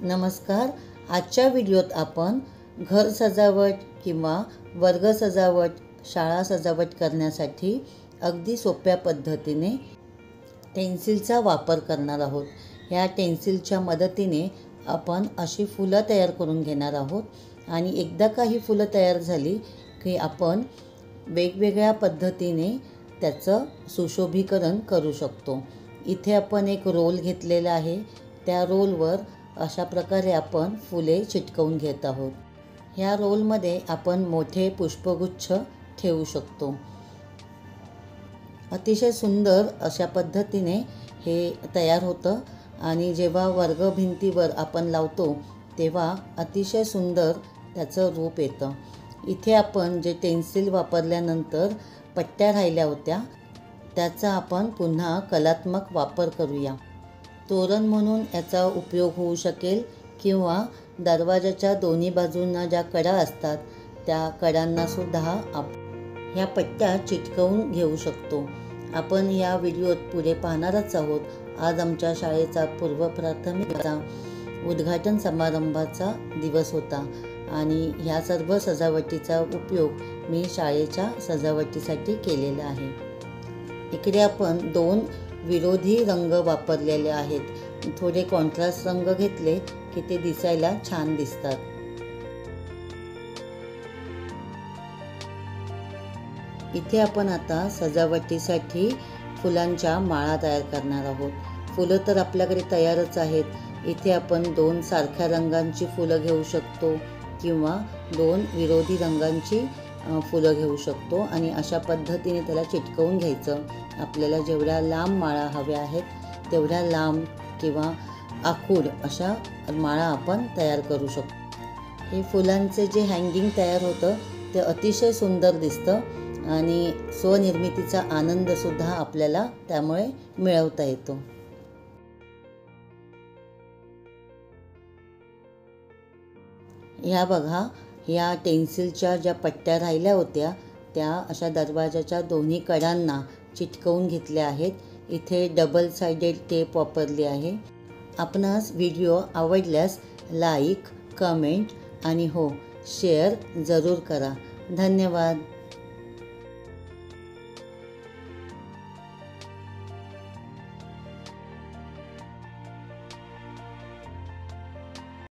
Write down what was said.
नमस्कार. आजच्या व्हिडिओत आपण घर सजावट किंवा वर्ग सजावट, शाळा सजावट करण्यासाठी अगदी सोप्या पद्धतीने टेन्सिलचा वापर करणार आहोत. ह्या टेन्सिलच्या मदतीने आपण अशी फुलं तयार करून घेणार आहोत आणि एकदा का ही फुलं तयार झाली की आपण वेगवेगळ्या पद्धतीने त्याचं सुशोभीकरण करू शकतो. इथे आपण एक रोल घेतलेला आहे. त्या रोलवर अशा प्रकारे आपण फुले चिटकवून घेत आहोत. ह्या रोलमध्ये आपण मोठे पुष्पगुच्छ ठेवू शकतो. अतिशय सुंदर अशा पद्धतीने हे तयार होतं आणि जेव्हा वर्ग भिंतीवर आपण लावतो तेव्हा अतिशय सुंदर त्याचं रूप येतं. इथे आपण जे टेन्सिल वापरल्यानंतर पट्ट्या राहिल्या होत्या त्याचा आपण पुन्हा कलात्मक वापर करूया. तोरण म्हणून याचा उपयोग होऊ शकेल किंवा दरवाजाच्या दोन्ही बाजूंना ज्या कडा असतात त्या कडांनासुद्धा ह्या पट्ट्या चिटकवून घेऊ शकतो. आपण या व्हिडिओत पुढे पाहणारच आहोत. आज आमच्या शाळेचा पूर्व प्राथमिकचा उद्घाटन समारंभाचा दिवस होता आणि ह्या सर्व सजावटीचा उपयोग मी शाळेच्या सजावटीसाठी केलेला आहे. इकडे आपण दोन विरोधी रंग वापरलेले आहेत. थोडे कॉन्ट्रास्ट रंग घेतले की ते दिसायला छान दिसतात. इथे आपण आता सजावटीसाठी फुलांच्या माळा तयार करणार आहोत. फुलं तर आपल्याकडे तयारच आहेत. इथे आपण दोन सारख्या रंगांची फुलं घेऊ शकतो किंवा दोन विरोधी रंगांची फुलं घेऊ शकतो आणि अशा पद्धतीने त्याला चिटकवून घ्यायचं. आपल्याला जेवढ्या लांब माळा हव्या आहेत तेवढ्या लांब किंवा आखूड अशा माळा आपण तयार करू शकतो. हे फुलांचे जे हँगिंग तयार होतं ते अतिशय सुंदर दिसतं आणि स्वनिर्मितीचा आनंदसुद्धा आपल्याला त्यामुळे मिळवता येतो. ह्या बघा, या टेन्सिलच्या ज्या पट्ट्या राहिल्या होत्या त्या अशा दरवाजाच्या दोन्ही कडांना चिटकवून घेतल्या आहेत. इथे डबल साइडेड टेप वापरली आहे. आपणास व्हिडिओ आवडल्यास लाईक, कमेंट आणि शेअर जरूर करा. धन्यवाद.